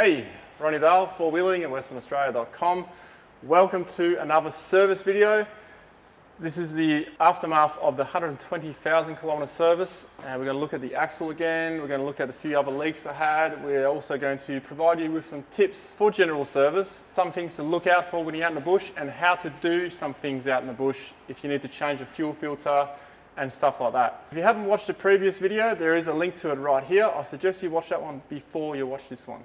Hey, Ronnie Dale, four-wheeling at westernaustralia.com. Welcome to another service video. This is the aftermath of the 120,000 kilometre service, and we're going to look at the axle again. We're going to look at a few other leaks I had. We're also going to provide you with some tips for general service, some things to look out for when you're out in the bush, and how to do some things out in the bush if you need to change a fuel filter and stuff like that. If you haven't watched the previous video, there is a link to it right here. I suggest you watch that one before you watch this one.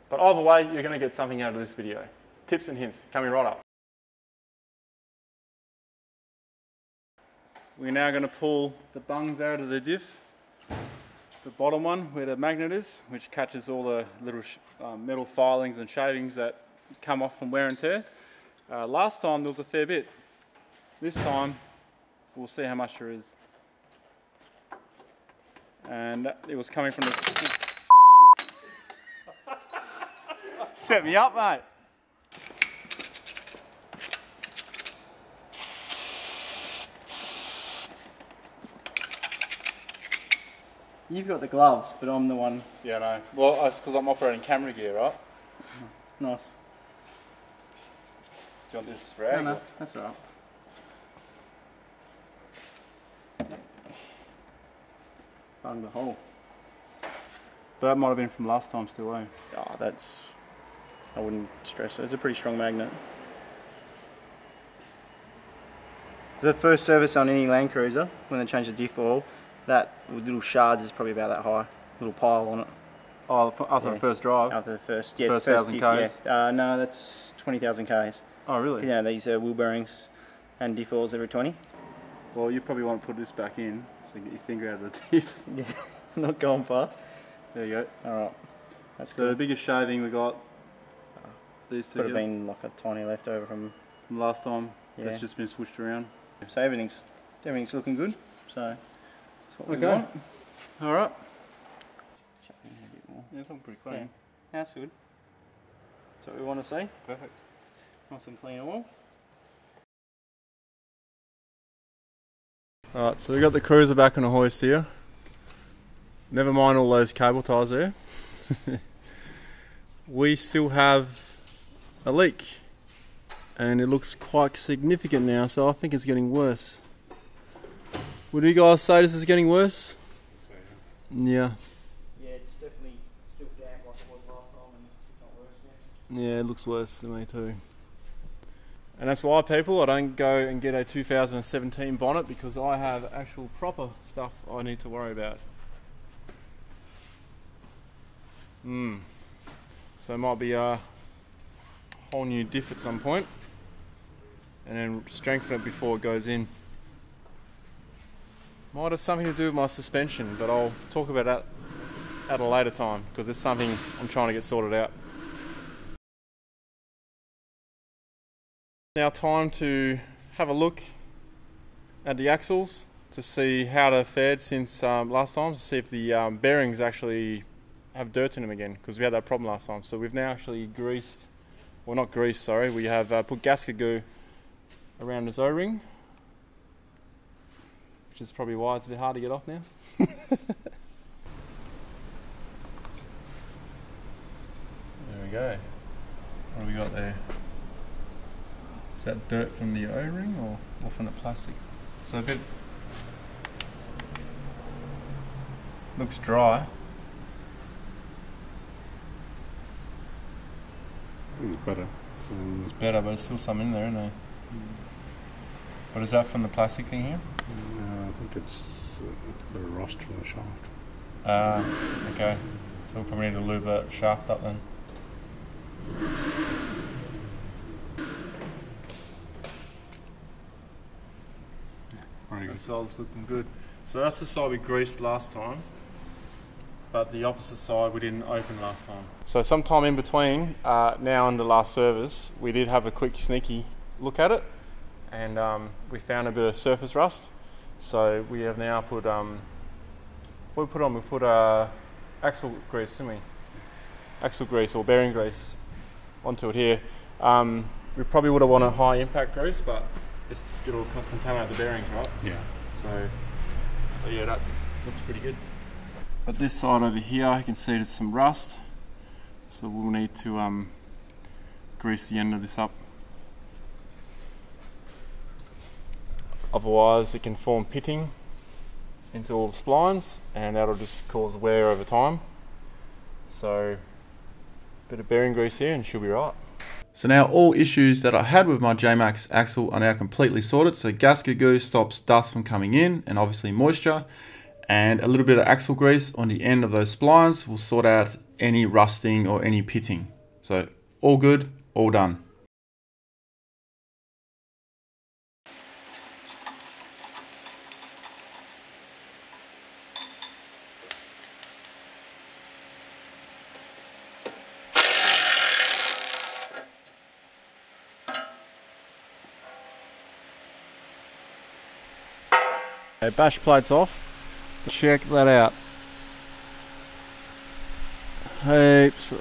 But either way, you're going to get something out of this video. Tips and hints coming right up. We're now going to pull the bungs out of the diff. The bottom one where the magnet is, which catches all the little metal filings and shavings that come off from wear and tear. Last time there was a fair bit. This time we'll see how much there is. And it was coming from the... Set me up, mate. You've got the gloves, but I'm the one... Yeah, no. Well, it's because I'm operating camera gear, right? Nice. Do you want this rag? No, that's all right. Bung the hole. But that might have been from last time still, eh? Oh, that's... I wouldn't stress it. It's a pretty strong magnet. The first service on any Landcruiser, when they change the diff oil, that with little shards is probably about that high. Little pile on it. Oh, after the first drive? After the first, first 1,000 Ks? Yeah. No, that's 20,000 Ks. Oh, really? Yeah, these are wheel bearings and diff oils every 20. Well, you probably want to put this back in so you get your finger out of the diff. Yeah, not going far. There you go. Alright, that's so cool. The biggest shaving we got, these two could have here. been like a tiny leftover from Last time. Yeah. That's just been switched around. So everything's looking good. So that's what we Okay. want. Alright. Chuck in a bit more. Yeah, it's looking pretty clean. Yeah, that's good. That's what we want to see. Perfect. Want some clean oil. Alright, so we got the cruiser back on a hoist here. Never mind all those cable ties there. We still have a leak. And it looks quite significant now, so I think it's getting worse. Would you guys say this is getting worse? Yeah. Yeah, it's definitely still damp like it was last time, and if not worse yet. Yeah, it looks worse to me too. And that's why, people, I don't go and get a 2017 bonnet, because I have actual proper stuff I need to worry about. So it might be a whole new diff at some point, and then strengthen it before it goes in. Might have something to do with my suspension, but I'll talk about that at a later time, because it's something I'm trying to get sorted out. Now time to have a look at the axles to see how they've fared since last time, to see if the bearings actually have dirt in them again, because we had that problem last time. So we've now actually greased, well, not greased, sorry, we have put gasket glue around this O-ring, which is probably why it's a bit hard to get off now. There we go. What have we got there? Is that dirt from the O-ring or from the plastic? So a bit... looks dry. It's better. It's better, but there's still some in there, isn't there? But is that from the plastic thing here? I think it's a bit of rust from the shaft. Okay. So we'll probably need to lube that shaft up then. Very good. That side's looking good. So that's the side we greased last time, but the opposite side we didn't open last time. So sometime in between now and the last service, we did have a quick sneaky look at it, and we found a bit of surface rust. So we have now put what we put on? We put axle grease, didn't we? Axle grease or bearing grease onto it here. We probably would have wanted high impact grease, but it'll contaminate the bearings, right? Yeah. So, but yeah, that looks pretty good. But this side over here, you can see there's some rust. So we'll need to grease the end of this up. Otherwise it can form pitting into all the splines and that'll just cause wear over time. So a bit of bearing grease here and she'll be right. So now all issues that I had with my JMACX axle are now completely sorted. So gasket goo stops dust from coming in and obviously moisture, and a little bit of axle grease on the end of those splines will sort out any rusting or any pitting. So all good, all done. Okay, bash plates off. Check that out. Heaps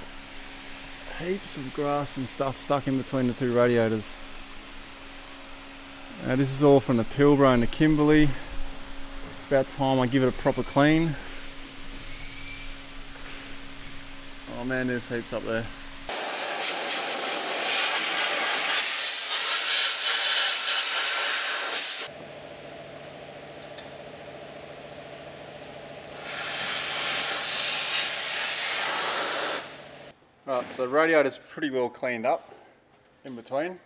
of grass and stuff stuck in between the two radiators. Now this is all from the Pilbara and the Kimberley. It's about time I give it a proper clean. Oh man, there's heaps up there. Right, so the radiator's pretty well cleaned up in between.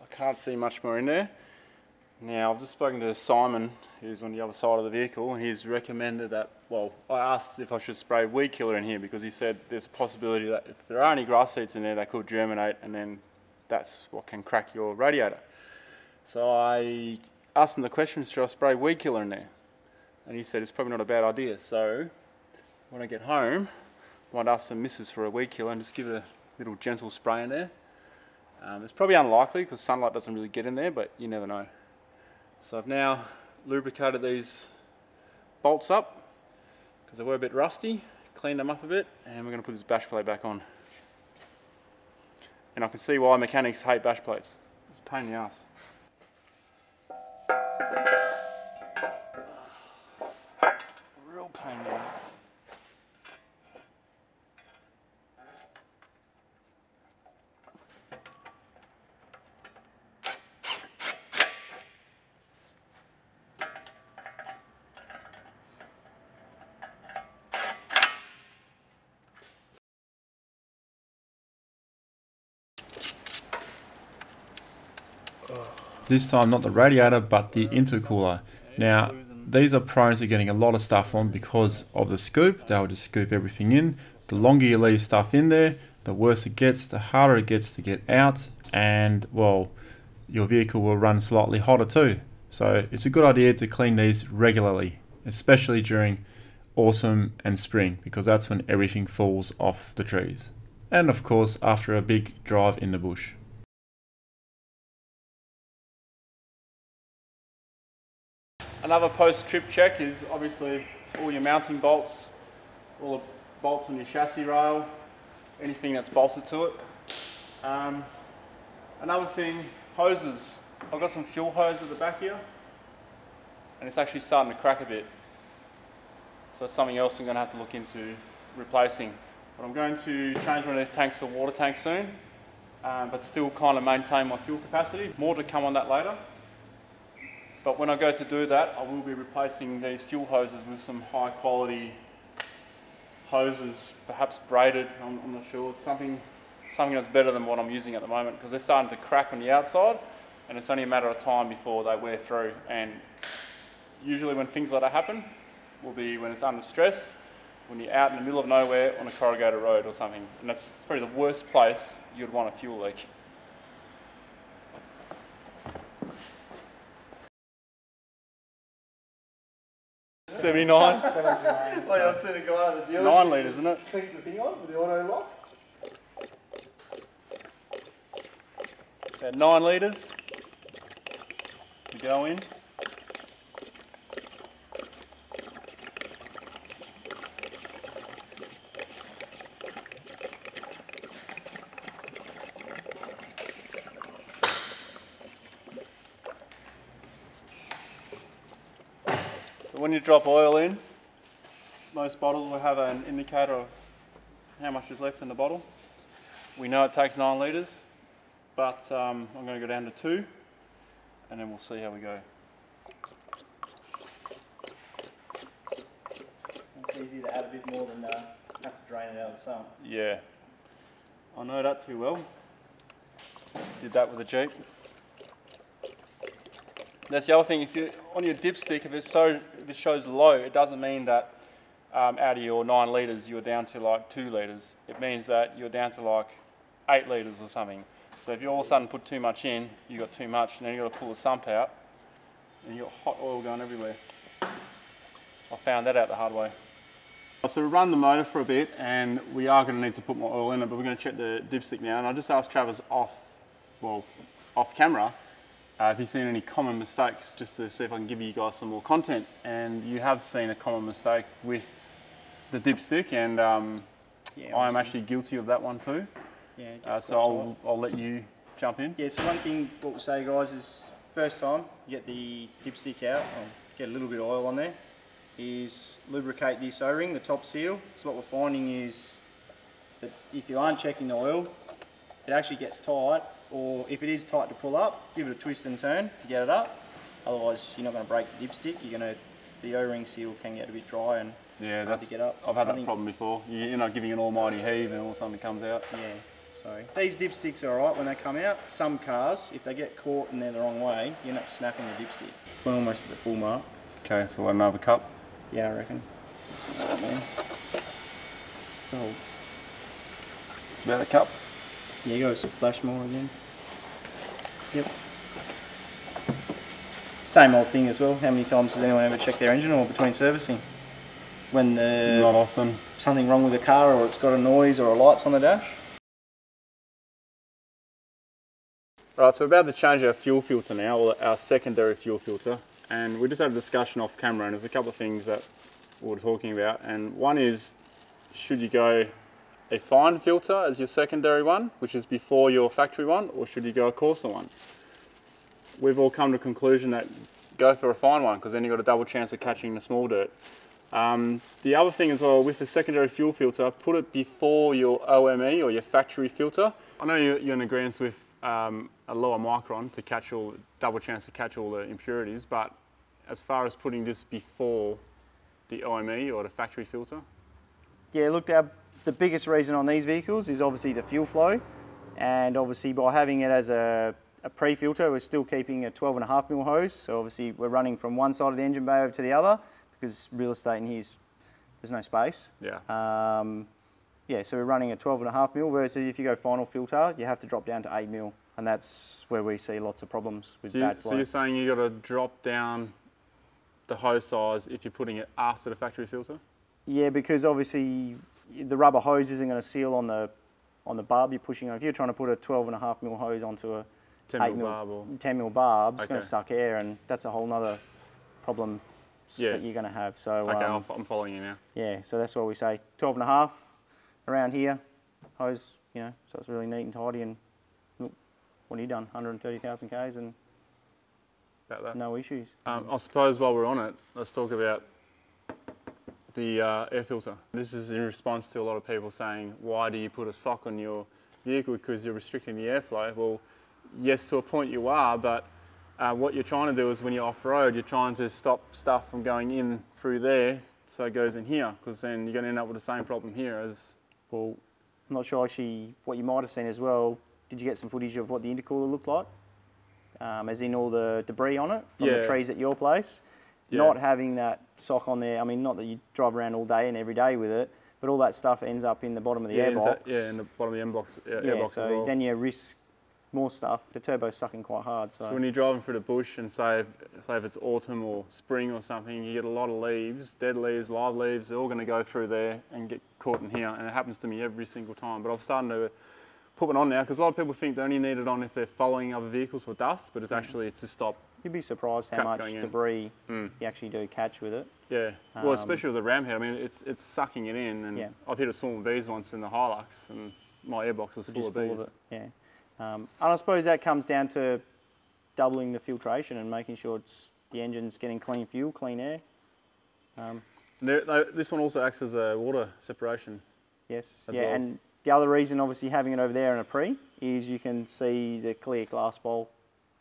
I can't see much more in there. Now I've just spoken to Simon, who's on the other side of the vehicle, and he's recommended that, well, I asked if I should spray weed killer in here because he said there's a possibility that if there are any grass seeds in there, they could germinate and then that's what can crack your radiator. So I asked him the question, should I spray weed killer in there? And he said it's probably not a bad idea. So when I get home, I might ask the missus for a weed killer and just give it a little gentle spray in there. It's probably unlikely because sunlight doesn't really get in there, but you never know. So I've now lubricated these bolts up because they were a bit rusty, cleaned them up a bit, and we're going to put this bash plate back on. And I can see why mechanics hate bash plates. It's a pain in the ass. Real pain in the ass. This time not the radiator but the intercooler. Now these are prone to getting a lot of stuff on because of the scoop. They'll just scoop everything in. The longer you leave stuff in there, the worse it gets, the harder it gets to get out, and well, your vehicle will run slightly hotter too. So it's a good idea to clean these regularly, especially during autumn and spring, because that's when everything falls off the trees. And of course after a big drive in the bush. Another post-trip check is obviously all your mounting bolts, all the bolts on your chassis rail, anything that's bolted to it. Another thing, hoses. I've got some fuel hose at the back here and it's actually starting to crack a bit. So it's something else I'm going to have to look into replacing. But I'm going to change one of these tanks to a water tank soon, but still kind of maintain my fuel capacity. More to come on that later. But when I go to do that, I will be replacing these fuel hoses with some high quality hoses, perhaps braided, I'm not sure, something that's better than what I'm using at the moment, because they're starting to crack on the outside and it's only a matter of time before they wear through. And usually when things like that happen will be when it's under stress, when you're out in the middle of nowhere on a corrugated road or something, and that's probably the worst place you'd want a fuel leak. $79. Oh, yeah, I've seen a guy at the dealership. 9 litres, isn't it? Click the thing on with the auto lock. About 9 litres to go in. So when you drop oil in, most bottles will have an indicator of how much is left in the bottle. We know it takes 9 litres, but I'm going to go down to 2, and then we'll see how we go. It's easier to add a bit more than have to drain it out of the sump. Yeah, I know that too well. Did that with a Jeep. That's the other thing. If you on your dipstick, if it shows low, it doesn't mean that out of your 9 litres you're down to like 2 litres. It means that you're down to like 8 litres or something. So if you all of a sudden put too much in, you got too much, and then you got to pull the sump out, and you got hot oil going everywhere. I found that out the hard way. So we run the motor for a bit, and we are going to need to put more oil in it, but we're going to check the dipstick now. And I just asked Travis off camera if he's seen any common mistakes, just to see if I can give you guys some more content. And you have seen a common mistake with the dipstick, and yeah, I am actually guilty of that one too. Yeah. So I'll let you jump in. Yeah. So one thing what we'll say, guys, is first time you get the dipstick out, or get a little bit of oil on there, is lubricate this O-ring, the top seal. So what we're finding is that if you aren't checking the oil, it actually gets tight, or if it is tight to pull up, give it a twist and turn to get it up. Otherwise, you're not going to break the dipstick. The O-ring seal can get a bit dry and hard to get up. I've had that problem before. You're not giving an almighty heave and all of a sudden it comes out. Yeah. So these dipsticks are alright when they come out. Some cars, if they get caught and they're the wrong way, you end up snapping the dipstick. We're almost at the full mark. Okay, so another cup. Yeah, I reckon. It's about a cup. Yeah, you got to splash more again. Yep. Same old thing as well. How many times has anyone ever checked their engine or between servicing? When not often. Something wrong with the car, or it's got a noise or a light's on the dash. Right, so we're about to change our fuel filter now, or our secondary fuel filter. And we just had a discussion off camera, and there's a couple of things that we were talking about. And one is, should you go a fine filter as your secondary one, which is before your factory one, or should you go a coarser one? We've all come to the conclusion that go for a fine one, because then you've got a double chance of catching the small dirt. The other thing as well, with the secondary fuel filter, put it before your OME or your factory filter. I know you're in agreement with a lower micron to catch double chance to catch all the impurities, but as far as putting this before the OME or the factory filter? Yeah, look, the biggest reason on these vehicles is obviously the fuel flow, and obviously by having it as a pre-filter, we're still keeping a 12.5mm hose, so obviously we're running from one side of the engine bay over to the other, because real estate in here there's no space. Yeah. Yeah, so we're running a 12.5mm, versus if you go final filter, you have to drop down to 8mm, and that's where we see lots of problems with bad flow. So you're saying you got to drop down the hose size if you're putting it after the factory filter? Yeah, because obviously the rubber hose isn't going to seal on the barb you're pushing on. If you're trying to put a 12.5mm hose onto a 10mm barb, it's going to suck air, and that's a whole nother problem that you're going to have. So okay, I'm following you now. Yeah, so that's why we say 12.5 around here, hose, so it's really neat and tidy, and look, what have you done? 130,000 Ks and about that. No issues. I suppose while we're on it, let's talk about the air filter. This is in response to a lot of people saying, why do you put a sock on your vehicle because you're restricting the airflow? Well, yes, to a point you are, but what you're trying to do is when you're off-road, you're trying to stop stuff from going in through there so it goes in here, because then you're going to end up with the same problem here as... Well, I'm not sure actually what you might have seen as well. Did you get some footage of what the intercooler looked like? As in all the debris on it from the trees at your place? Yeah. Not having that sock on there, I mean, not that you drive around all day and every day with it, but all that stuff ends up in the bottom of the airbox. In the bottom of the airbox so as well. Then you risk more stuff. The turbo's sucking quite hard. So when you're driving through the bush and say if it's autumn or spring or something, you get a lot of leaves, dead leaves, live leaves, they're all going to go through there and get caught in here, and it happens to me every single time. But I'm starting to put one on now, because a lot of people think they only need it on if they're following other vehicles with dust, but it's actually to stop. You'd be surprised how much debris you actually do catch with it. Yeah, well, especially with the ram head. I mean, it's sucking it in, and I've hit a swarm of bees once in the Hilux, and my airbox is full of bees. And I suppose that comes down to doubling the filtration and making sure the engine's getting clean fuel, clean air. This one also acts as a water separation Yes. as Yeah, well. and the other reason, obviously, having it over there in a pre is you can see the clear glass bowl.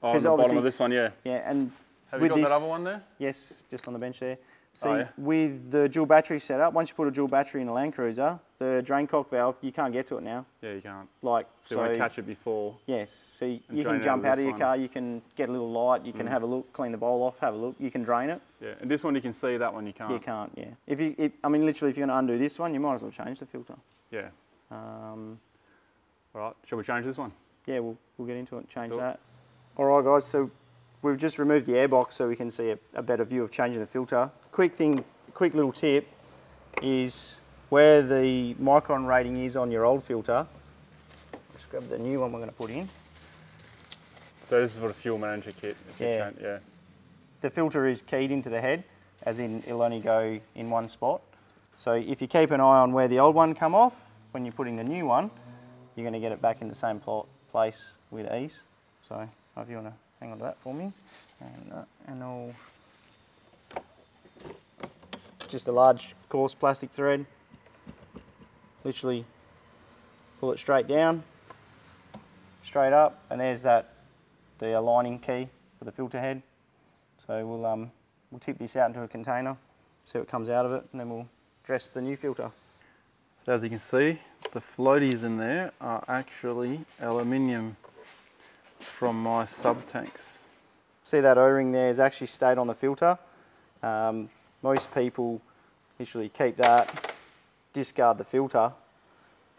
Oh, on the bottom of this one, yeah. Yeah, and have you got that other one there? Yes, just on the bench there. See, Oh, yeah. with the dual battery setup, once you put a dual battery in a Landcruiser, the drain cock valve, you can't get to it now. Yeah, you can't. Like, so you want to catch it before. Yes, so you drain can it jump out out of of this your car, you can get a little light, you can have a look, clean the bowl off, have a look, you can drain it. Yeah, and this one you can see, that one you can't. You can't, yeah. I mean, literally, if you're going to undo this one, you might as well change the filter. Yeah. All right, shall we change this one? Yeah, we'll get into it and change that. All right, guys, so we've just removed the airbox so we can see a better view of changing the filter. Quick little tip is where the micron rating is on your old filter. Just grab the new one we're going to put in. So this is for the fuel manager kit. Yeah. Yeah. The filter is keyed into the head, as in it'll only go in one spot. So if you keep an eye on where the old one come off, when you're putting the new one, you're going to get it back in the same place with ease. So if you want to hang on to that for me. And I'll just a large coarse plastic thread. Literally pull it straight down, straight up, and there's the aligning key for the filter head. So we'll tip this out into a container, see what comes out of it, and then we'll dress the new filter. So as you can see, the floaties in there are actually aluminium from my sub tanks. See that O-ring there has actually stayed on the filter. Most people literally keep that, discard the filter,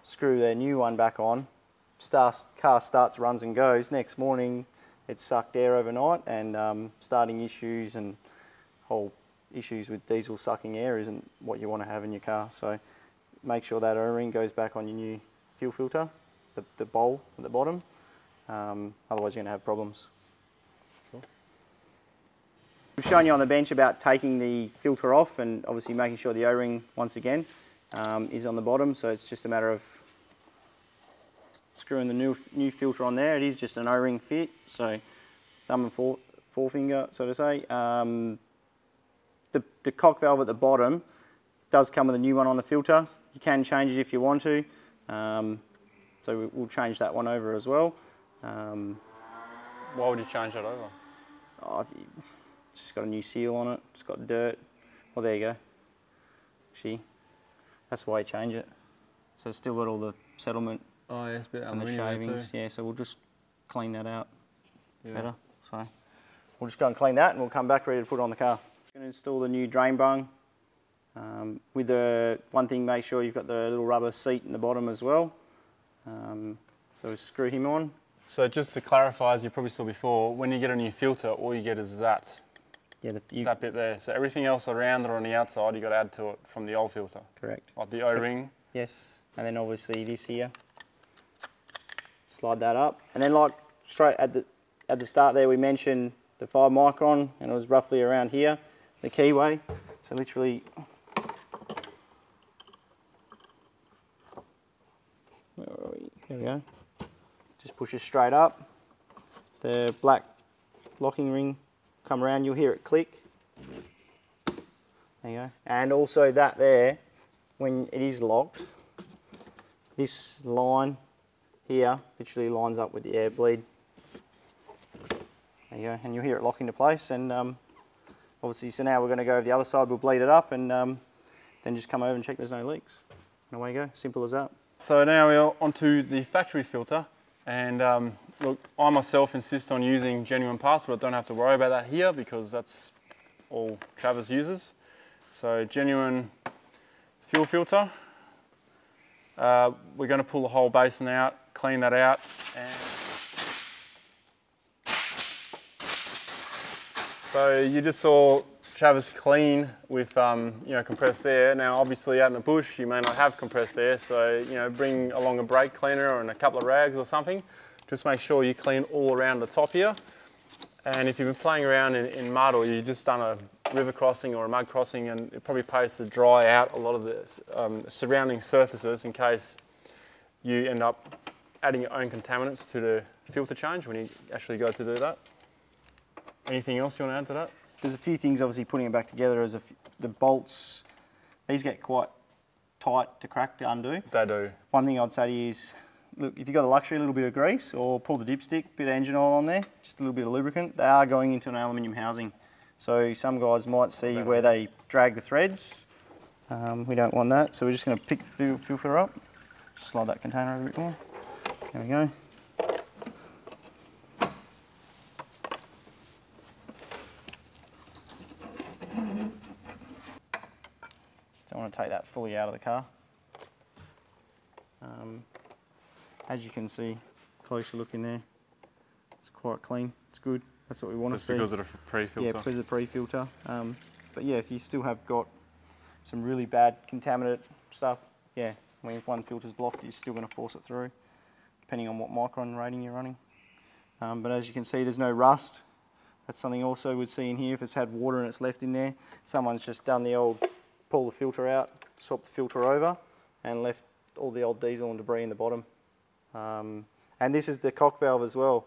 screw their new one back on, car starts, runs and goes. Next morning it's sucked air overnight, and starting issues and whole issues with diesel sucking air isn't what you want to have in your car. So make sure that O-ring goes back on your new fuel filter, the bowl at the bottom. Otherwise you're going to have problems. Cool. We've shown you on the bench about taking the filter off and obviously making sure the O-ring, once again, is on the bottom. So it's just a matter of screwing the new filter on there. It is just an O-ring fit, so thumb and forefinger, so to say. The cock valve at the bottom does come with a new one on the filter. You can change it if you want to. So we'll change that one over as well. Why would you change that over? It's just got a new seal on it. It's got dirt. Well, there you go. Actually, that's why you change it. So it's still got all the settlement. Oh, yeah, it's a bit and the shavings. Yeah, so we'll just clean that out better. So we'll just go and clean that, and we'll come back ready to put it on the car. Going to install the new drain bung. With the one thing, make sure you've got the little rubber seat in the bottom as well. So we screw him on. So just to clarify, as you probably saw before, when you get a new filter, all you get is that. Yeah, that bit there. So everything else around or on the outside, you've got to add to it from the old filter. Correct. Like the O-ring. Yes, and then obviously this here. Slide that up, and then like straight at the start there, we mentioned the 5 micron, and it was roughly around here, the keyway. So literally, where are we? Here we go. Just push it straight up. The black locking ring come around. You'll hear it click. There you go. And also that there, when it is locked, this line here literally lines up with the air bleed. There you go, and you'll hear it lock into place. And obviously, so now we're going to go over the other side, we'll bleed it up, and then just come over and check there's no leaks. And away you go, simple as that. So now we're onto the factory filter, and look, I myself insist on using genuine parts, but I don't have to worry about that here because that's all Travis uses. So genuine fuel filter. We're going to pull the whole basin out, clean that out, and so you just saw Travis clean with compressed air. Now obviously out in the bush you may not have compressed air, so bring along a brake cleaner and a couple of rags or something. Just make sure you clean all around the top here. And if you've been playing around in mud, or you've just done a river crossing or a mud crossing, and it probably pays to dry out a lot of the surrounding surfaces in case you end up adding your own contaminants to the filter change when you actually go to do that. Anything else you want to add to that? There's a few things, obviously putting it back together, as the bolts, these get quite tight to crack to undo. They do. One thing I'd say to you is, look, if you've got the luxury, a little bit of grease, or pull the dipstick, bit of engine oil on there, just a little bit of lubricant, they are going into an aluminium housing. So some guys might see where they drag the threads. We don't want that, so we're just going to pick the filter up. Just slide that container over a bit more. There we go. Don't want to take that fully out of the car. As you can see, closer look in there, it's quite clean, it's good, that's what we want to see. Just because of the pre-filter? Yeah, because of the pre-filter. But yeah, if you still have got some really bad contaminant stuff, yeah, I mean if one filter's blocked, you're still going to force it through, depending on what micron rating you're running. But as you can see, there's no rust. That's something also we'd see in here if it's had water and it's left in there. Someone's just done the old pull the filter out, swap the filter over, and left all the old diesel and debris in the bottom. And this is the cock valve as well.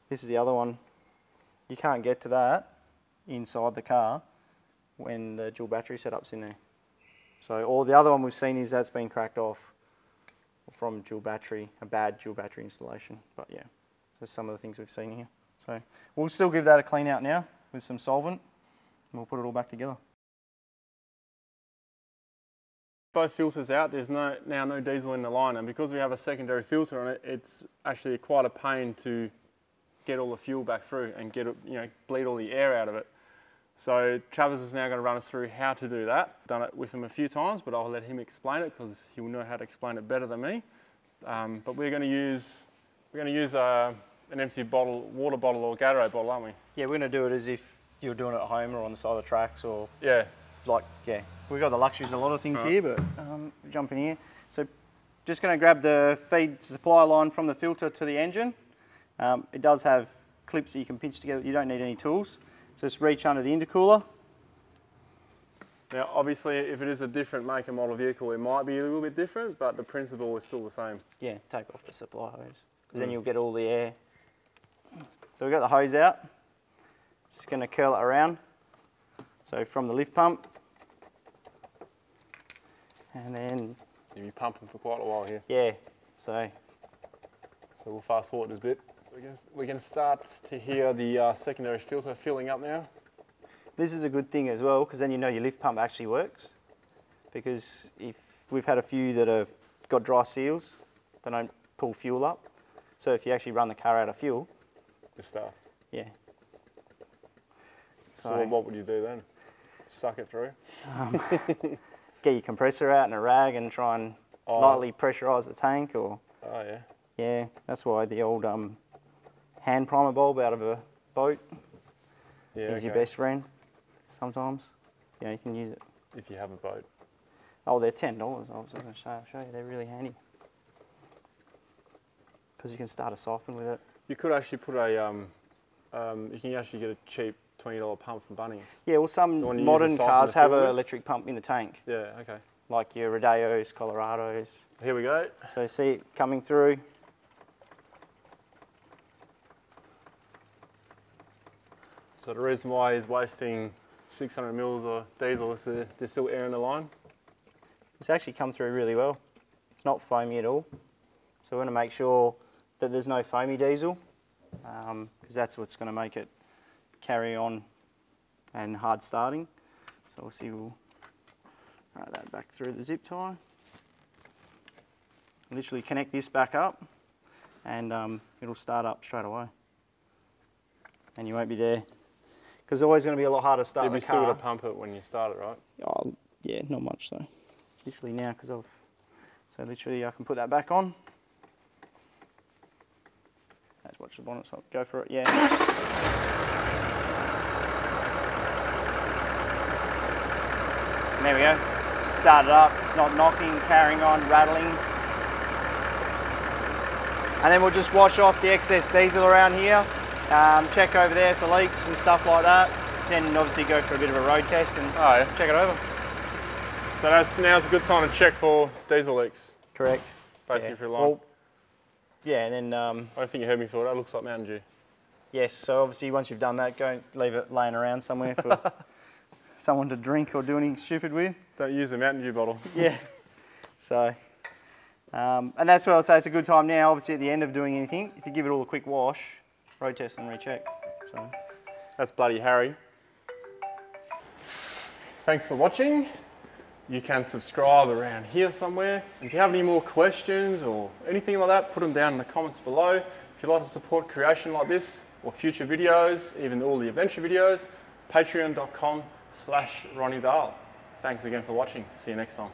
This is the other one. You can't get to that inside the car when the dual battery setup's in there. So, or the other one we've seen is that's been cracked off from dual battery, a bad dual battery installation. But yeah, there's some of the things we've seen here. So we'll still give that a clean out now with some solvent, and we'll put it all back together. Both filters out, there's now no diesel in the line, and because we have a secondary filter on it, it's actually quite a pain to get all the fuel back through and get it, bleed all the air out of it. So Travis is now going to run us through how to do that. Done it with him a few times, but I'll let him explain it because he will know how to explain it better than me. But we're going to use an empty bottle, water bottle or Gatorade bottle, aren't we? Yeah, we're going to do it as if you're doing it at home or on the side of the tracks, or yeah. We've got the luxuries of a lot of things here, but jump in here. So just going to grab the feed supply line from the filter to the engine. It does have clips that you can pinch together. You don't need any tools. So just reach under the intercooler. Now obviously if it is a different make and model vehicle, it might be a little bit different, but the principle is still the same. Yeah, take off the supply hose, because then you'll get all the air. So we've got the hose out. Just going to curl it around. So from the lift pump, and then you'll be pumping for quite a while here. Yeah, so we'll fast forward this bit. We can start to hear the secondary filter filling up now. This is a good thing as well, because then you know your lift pump actually works. Because if we've had a few that have got dry seals, they don't pull fuel up. So if you actually run the car out of fuel, you're stuffed. Yeah. So what would you do then? Suck it through? Get your compressor out in a rag and try and lightly pressurise the tank, or... Oh yeah. Yeah, that's why the old hand primer bulb out of a boat is your best friend sometimes. Yeah, you can use it. If you have a boat. Oh, they're $10. I was just going to show you, they're really handy. Because you can start a siphon with it. You could actually put a, you can actually get a cheap $20 pump from Bunnings. Yeah, well some modern cars have an electric pump in the tank. Yeah, okay. Like your Rodeos, Colorados. Here we go. So see it coming through. So the reason why he's wasting 600 mils of diesel is there's still air in the line? It's actually come through really well. It's not foamy at all. So we want to make sure that there's no foamy diesel, because that's what's going to make it carry on and hard starting. So we'll see, we'll run that back through the zip tie. Literally connect this back up and it'll start up straight away. And you won't be there. Because it's always going to be a lot harder to start the car. You'll be still going to pump it when you start it, right? Oh, yeah, not much though. Literally now, because I've... So literally I can put that back on. Let's watch the bonnet, so go for it, yeah. And there we go. Start it up, it's not knocking, carrying on, rattling. And then we'll just wash off the excess diesel around here. Check over there for leaks and stuff like that. Then obviously go for a bit of a road test and check it over. So now's a good time to check for diesel leaks. Correct. Basically for long. Well, yeah, and then... I don't think you heard me for that. Looks like Mountain Dew. Yes, so obviously once you've done that, go leave it laying around somewhere for someone to drink or do anything stupid with. Don't use a Mountain Dew bottle. Yeah. So, and that's why I'll say it's a good time now, obviously at the end of doing anything, if you give it all a quick wash, road test and recheck. So. That's bloody Harry. Thanks for watching. You can subscribe around here somewhere. If you have any more questions or anything like that, put them down in the comments below. If you'd like to support creation like this or future videos, even all the adventure videos, patreon.com/Ronnie Dahl. Thanks again for watching. See you next time.